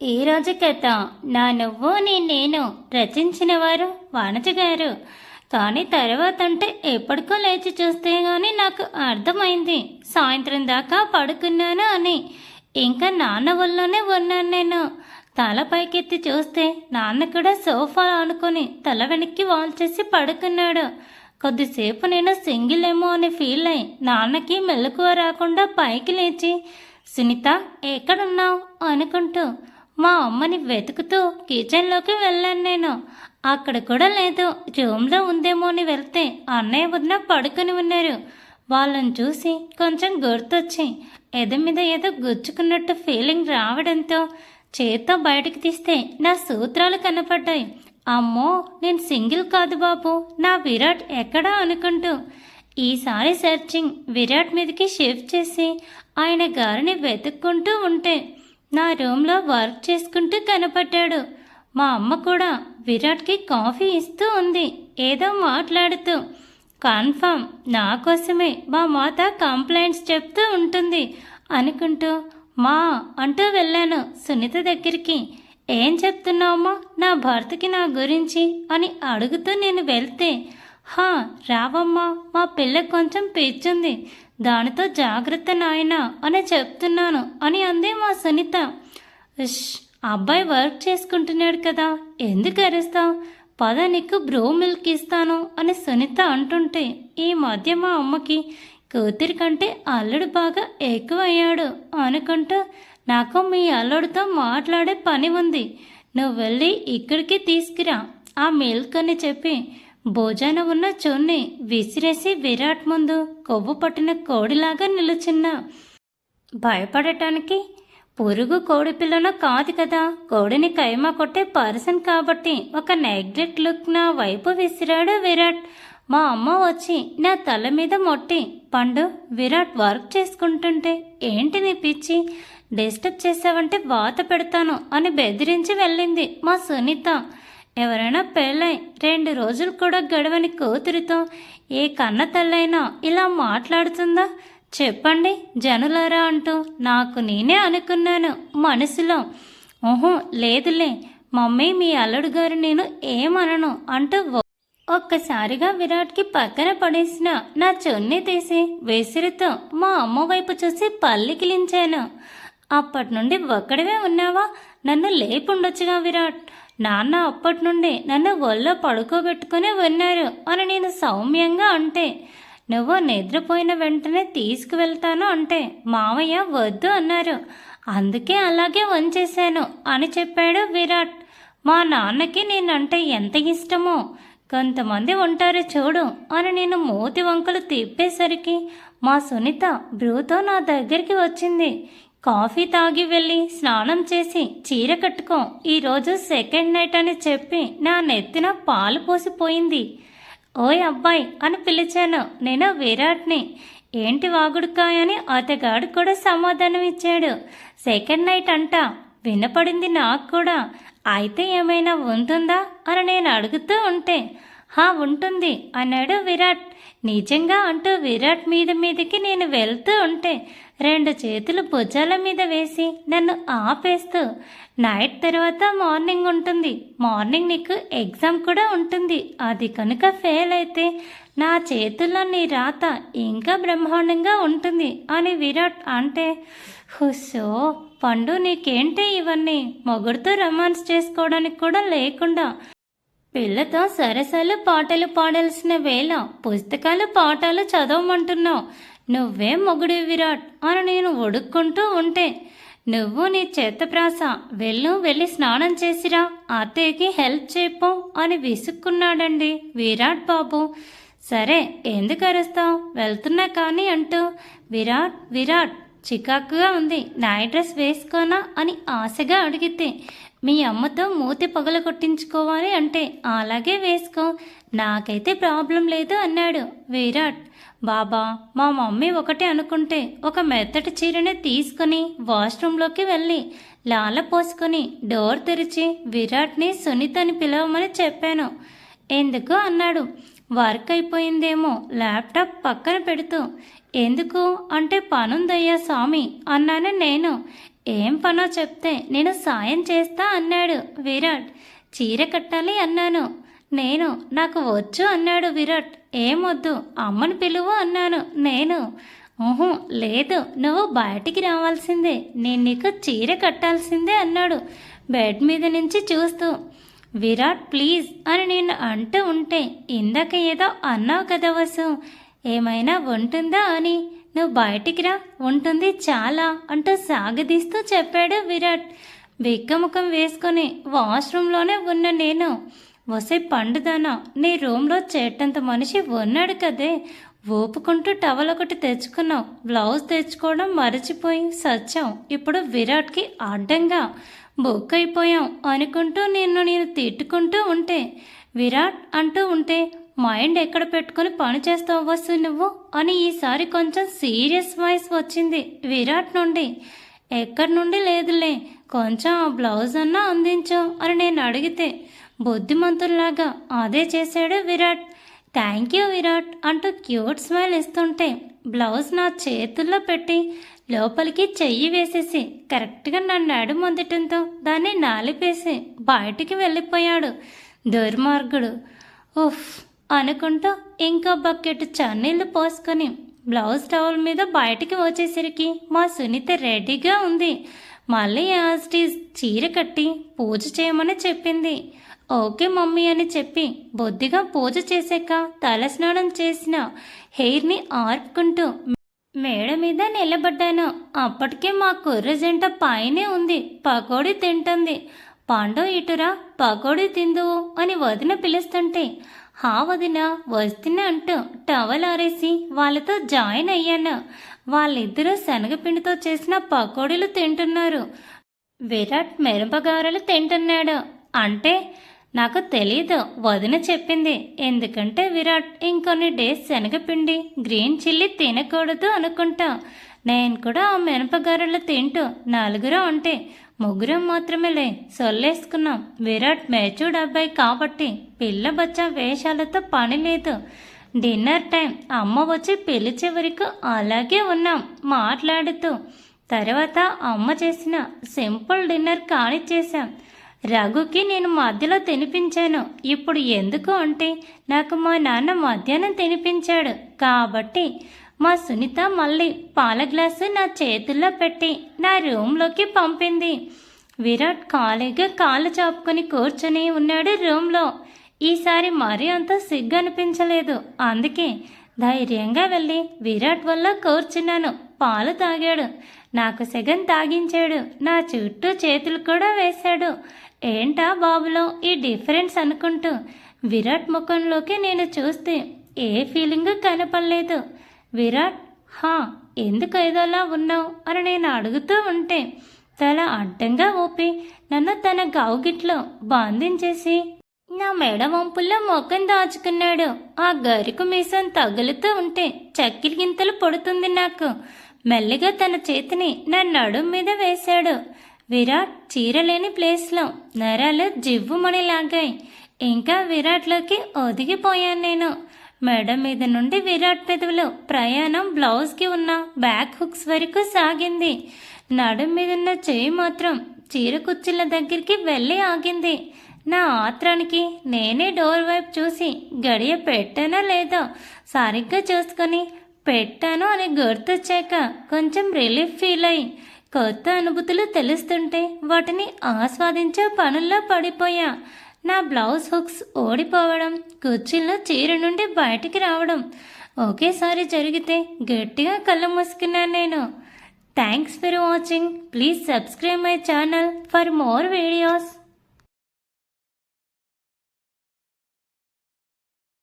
ఈరోజు కథ నా నువ్వు నేను రచించిన వారు వానజ గారు. కానీ తర్వాత అంటే ఎప్పటికో లేచి చూస్తే గానీ నాకు అర్థమైంది సాయంత్రం దాకా పడుకున్నాను అని. ఇంకా నాన్న వల్లనే ఉన్నాను నేను. తల పైకెత్తి చూస్తే నాన్న కూడా సోఫా ఆనుకొని తల వెనక్కి వాల్చేసి పడుకున్నాడు. కొద్దిసేపు నేను సింగిల్ ఏమో అని ఫీల్ అయి నాన్నకి మెలకువ రాకుండా పైకి లేచి సునీత ఎక్కడున్నావు అనుకుంటూ మా అమ్మని వెతుకుతూ కిచెన్లోకి వెళ్ళాను నేను. అక్కడ కూడా లేదు. రూమ్లో ఉందేమో అని వెళ్తే అన్నయ్య వదిన పడుకొని ఉన్నారు. వాళ్ళని చూసి కొంచెం గుర్తొచ్చి ఎద మీద ఏదో గుచ్చుకున్నట్టు ఫీలింగ్ రావడంతో చేత్తో బయటకు తీస్తే నా సూత్రాలు కనపడ్డాయి. అమ్మో, నేను సింగిల్ కాదు బాబు, నా విరాట్ ఎక్కడా అనుకుంటూ ఈసారి సెర్చింగ్ విరాట్ మీదకి షిఫ్ట్ చేసి ఆయన గారిని వెతుక్కుంటూ ఉంటే నా రూమ్లో వర్క్ చేసుకుంటూ కనపడ్డాడు. మా అమ్మ కూడా విరాట్కి కాఫీ ఇస్తూ ఉంది, ఏదో మాట్లాడుతూ. కన్ఫర్మ్ నా కోసమే మా మాత కంప్లైంట్స్ చెప్తూ ఉంటుంది అనుకుంటూ మా అంటూ వెళ్ళాను సునీత దగ్గరికి. ఏం చెప్తున్నావమ్మా నా భర్తకి నా గురించి అని అడుగుతూ నేను వెళ్తే, హా రావమ్మా, మా పిల్లకి కొంచెం పిచ్చుంది, దానితో జాగ్రత్త నాయనా అని చెప్తున్నాను అని అంది మా సునీత. అబ్బాయి వర్క్ చేసుకుంటున్నాడు కదా, ఎందుకు అరుస్తావు, పద నీకు బ్రో మిల్క్ ఇస్తాను అని సునీత అంటుంటే ఈ మధ్య మా అమ్మకి కూతురి కంటే అల్లుడు బాగా ఎక్కువయ్యాడు అనుకుంటూ నాకు మీ అల్లుడితో మాట్లాడే పని ఉంది, నువ్వు వెళ్ళి ఇక్కడికి తీసుకురా ఆ మిల్క్ అని చెప్పి భోజన ఉన్న చున్ని విసిరేసి విరాట్ ముందు కొవ్వు పట్టిన కోడిలాగా నిలుచున్నా. భయపడటానికి పురుగు కోడి పిల్లనో కాదు కదా, కోడిని కైమా కొట్టే పర్సన్ కాబట్టి ఒక నెగ్లెక్ట్ లుక్ నా వైపు విసిరాడు విరాట్. మా అమ్మ వచ్చి నా తల మీద మొట్టి, పండు విరాట్ వర్క్ చేసుకుంటుంటే ఏంటి నీ పిచ్చి, డిస్టర్బ్ చేసావంటే వాత పెడతాను అని బెదిరించి వెళ్ళింది మా సునీత. ఎవరైనా పెళ్ళై 2 రోజులు కూడా గడవని కూతురితో ఏ కన్న తల్లైనా ఇలా మాట్లాడుతుందా చెప్పండి జనులారా అంటూ నాకు నేనే అనుకున్నాను మనసులో. ఓహో లేదులే మమ్మీ, మీ అల్లుడు గారు నేను ఏమనను అంటూ ఒక్కసారిగా విరాట్కి పక్కన పడేసిన నా చున్నీ తీసి విసిరితో మా అమ్మ వైపు చూసి పల్లికిలించాను. అప్పటి నుండి ఒక్కడివే ఉన్నావా, నన్ను లేపుండొచ్చుగా విరాట్, నాన్న అప్పటి నుండి నన్ను ఒళ్ళో పడుకోబెట్టుకుని ఉన్నారు అని నేను సౌమ్యంగా అంటే, నువ్వు నిద్రపోయిన వెంటనే తీసుకువెళ్తాను అంటే మావయ్య వద్దు అన్నారు, అందుకే అలాగే వంచేశాను అని చెప్పాడు విరాట్. మా నాన్నకి నేనంటే ఎంత ఇష్టమో కొంతమంది ఉంటారు చూడు అని నేను మూతి వంకలు తిప్పేసరికి మా సునీత బ్రూతో నా దగ్గరికి వచ్చింది. కాఫీ తాగి వెళ్ళి స్నానం చేసి చీర కట్టుకో, ఈరోజు సెకండ్ నైట్ అని చెప్పి నా నెత్తిన పాలు పోసిపోయింది. ఓయ్ అబ్బాయి అని పిలిచాను నేను విరాట్ని. ఏంటి వాగుడుకాయ అని అతగాడు కూడా సమాధానం ఇచ్చాడు. సెకండ్ నైట్ అంట, వినపడింది నాకు కూడా, అయితే ఏమైనా ఉంటుందా అని నేను అడుగుతూ ఉంటే హా ఉంటుంది అన్నాడు విరాట్. నిజంగా అంటూ విరాట్ మీదకి నేను వెళ్తూ ఉంటే 2 చేతులు భుజాల మీద వేసి నన్ను ఆపేస్తూ, నైట్ తర్వాత మార్నింగ్ ఉంటుంది, మార్నింగ్ నీకు ఎగ్జామ్ కూడా ఉంటుంది, అది కనుక ఫెయిల్ అయితే నా చేతుల్లో నీ రాత ఇంకా బ్రహ్మాండంగా ఉంటుంది అని విరాట్ అంటే, హుస్సో పండు నీకేంటి ఇవన్నీ, మొగుడుతో రొమాన్స్ చేసుకోవడానికి కూడా లేకుండా పిల్లతో సరసాలు పాటలు పాడాల్సిన వేళ పుస్తకాలు పాఠాలు చదవమంటున్నావు, నువ్వే మొగుడు విరాట్ అని నేను ఒడుక్కుంటూ ఉంటే, నువ్వు నీ చేతప్రాస వెళ్ళి స్నానం చేసిరా, అత్తయ్యకి హెల్ప్ చేయపో అని విసుక్కున్నాడండి విరాట్ బాబు. సరే ఎందుకు అరుస్తావు, వెళ్తున్నా కానీ అంటూ విరాట్ విరాట్ చికాకుగా ఉంది, నైట్ డ్రెస్ వేసుకోనా అని ఆశగా అడిగితే, మీ అమ్మతో మూతి పగల కొట్టించుకోవాలి అంటే అలాగే వేసుకో, నాకైతే ప్రాబ్లం లేదు అన్నాడు విరాట్. బాబా, మా మమ్మీ ఒకటి అనుకుంటే ఒక మెత్తటి చీరని తీసుకుని వాష్రూమ్లోకి వెళ్ళి లాల పోసుకొని డోర్ తెరిచి విరాట్ని సునీతని పిలవమని చెప్పాను. ఎందుకు అన్నాడు. వర్క్ అయిపోయిందేమో ల్యాప్టాప్ పక్కన పెడుతూ. ఎందుకు అంటే పనుందయ్యా స్వామి అన్నాను నేను. ఏం పనో చెప్తే నేను సాయం చేస్తా అన్నాడు విరాట్. చీర కట్టాలి అన్నాను నేను. నాకు వచ్చు అన్నాడు విరాట్. ఏమొద్దు, అమ్మని పిలువు అన్నాను నేను. ఊహు లేదు, నువ్వు బయటికి రావాల్సిందే, నేను నీకు చీర కట్టాల్సిందే అన్నాడు బెడ్ మీద నుంచి చూస్తూ. విరాట్ ప్లీజ్ అని నేను అంటూ ఉంటే, ఇందాక ఏదో అన్నావు కదా వసు, ఏమైనా ఉంటుందా అని, నువ్వు బయటికి రా, ఉంటుంది చాలా అంటూ సాగదీస్తూ చెప్పాడు విరాట్. బిక్కముఖం వేసుకొని వాష్రూమ్లోనే ఉన్న నేను, వసే పండుదానా, నీ రూమ్లో చేటంత మనిషి ఉన్నాడు కదే, ఊపుకుంటూ టవల్ ఒకటి తెచ్చుకున్నావు, బ్లౌజ్ తెచ్చుకోవడం మరచిపోయి సచ్చావు, ఇప్పుడు విరాట్కి అడ్డంగా బుక్ అయిపోయాం అనుకుంటూ నేను తిట్టుకుంటూ ఉంటే, విరాట్ అంటూ ఉంటే, మైండ్ ఎక్కడ పెట్టుకుని పని చేస్తావు వసు నువ్వు అని ఈసారి కొంచెం సీరియస్ వాయిస్ వచ్చింది విరాట్ నుండి. ఎక్కడి నుండి లేదులే, కొంచెం ఆ బ్లౌజ్ అన్నా అందించు అని నేను అడిగితే బుద్ధిమంతుల్లాగా అదే చేశాడు విరాట్. థ్యాంక్ యూ విరాట్ అంటూ క్యూట్ స్మైల్ ఇస్తుంటే బ్లౌజ్ నా చేతుల్లో పెట్టి లోపలికి చెయ్యి వేసేసి కరెక్ట్గా నా నడుము అందటంతో దాన్ని నాలిపేసి బయటికి వెళ్ళిపోయాడు దుర్మార్గుడు. ఉఫ్ అనుకుంటూ ఇంకో బకెట్ చన్నీళ్ళు పోసుకొని బ్లౌజ్ టవల్ మీద బయటికి వచ్చేసరికి మా సునీత రెడీగా ఉంది. మళ్ళీ యాస్టీస్ చీర కట్టి పూజ చేయమని చెప్పింది. ఓకే మమ్మీ అని చెప్పి బొద్దిగా పూజ చేశాక తలస్నానం చేసిన హెయిర్ని ఆర్పుకుంటూ మేడ మీద నిలబడ్డాను. అప్పటికే మా కుర్ర జంట పైనే ఉంది, పకోడీ తింటుంది. పాండు ఇటురా పకోడీ తిందువు అని వదిన పిలుస్తుంటే, హా వదిన వస్తున్నా అంటూ టవల్ ఆరేసి వాళ్ళతో జాయిన్ అయ్యాను. వాళ్ళిద్దరూ శనగపిండితో చేసిన పకోడీలు తింటున్నారు. విరాట్ మిరపగారెలు తింటున్నాడు. అంటే నాకు తెలీదు, వదిన చెప్పింది. ఎందుకంటే విరాట్ ఇంకొన్ని డేస్ శనగపిండి గ్రీన్ చిల్లీ తినకూడదు అనుకుంటా. నేను కూడా ఆ మినపగారెలు తింటూ నలుగురు అంటే ముగ్గురం మాత్రమేలే సొల్లేసుకున్నాం. విరాట్ మెచ్యూర్డ్ అబ్బాయి కాబట్టి పిల్ల బచ్చ వేషాలతో పని లేదు. డిన్నర్ టైం అమ్మ వచ్చి పిలిచే వరకు అలాగే ఉన్నాం మాట్లాడుతూ. తర్వాత అమ్మ చేసిన సింపుల్ డిన్నర్ కానిచ్చేసాం. రఘుకి నేను మధ్యలో తినిపించాను. ఇప్పుడు ఎందుకు అంటే నాకు మా నాన్న మధ్యాహ్నం తినిపించాడు కాబట్టి మా సునీత మళ్ళీ పాల గ్లాసు నా చేతుల్లో పెట్టి నా రూమ్లోకి పంపింది. విరాట్ ఖాళీగా కాళ్ళు చాపుకొని కూర్చొని ఉన్నాడు రూమ్లో. ఈసారి మరీ అంత సిగ్గు అనిపించలేదు. అందుకే ధైర్యంగా వెళ్ళి విరాట్ వల్ల కూర్చున్నాను. పాలు తాగాడు, నాకు సగం తాగించాడు, నా చుట్టూ చేతులు కూడా వేశాడు. ఏంటా బాబులో ఈ డిఫరెన్స్ అనుకుంటూ విరాట్ ముఖంలోకి నేను చూస్తే ఏ ఫీలింగ్ కనపడలేదు. విరాట్ హా ఎందుకు ఏదోలా ఉన్నావు అని నేను అడుగుతూ ఉంటే తల అడ్డంగా ఊపి నన్ను తన గౌగిట్లో బంధించేసి నా మెడ వంపుల్లో ముఖం దాచుకున్నాడు. ఆ గరికి మీసం తగులుతూ ఉంటే చక్కిలి గింతలు పడుతుంది నాకు. మెల్లిగా తన చేతిని నా నడుం మీద వేశాడు. విరాట్ చీరలేని ప్లేస్లో నరాలు జివ్వుమని లాగాయి. ఇంకా విరాట్లోకి ఒదిగిపోయాను నేను. మెడ మీద నుండి విరాట్ పెదవులు ప్రయాణం బ్లౌజ్కి ఉన్న బ్యాక్ హుక్స్ వరకు సాగింది. నడుం మీదున్న చెయ్యి మాత్రం చీర కుర్చీల దగ్గరికి వెళ్ళి ఆగింది. నా ఆత్రానికి నేనే డోర్ వైపు చూసి గడియ పెట్టానో లేదో సరిగ్గా చూసుకొని పెట్టాను అని గుర్తొచ్చాక కొంచెం రిలీఫ్ ఫీల్ అయ్యి కొత్త అనుభూతులు తెలుస్తుంటే వాటిని ఆస్వాదించే పనుల్లో పడిపోయా. నా బ్లౌజ్ హుక్స్ ఓడిపోవడం, కుర్చీల్లో చీర నుండి బయటికి రావడం ఒకేసారి జరిగితే గట్టిగా కళ్ళు మూసుకున్నాను నేను. Thanks for watching. Please subscribe my channel for more videos.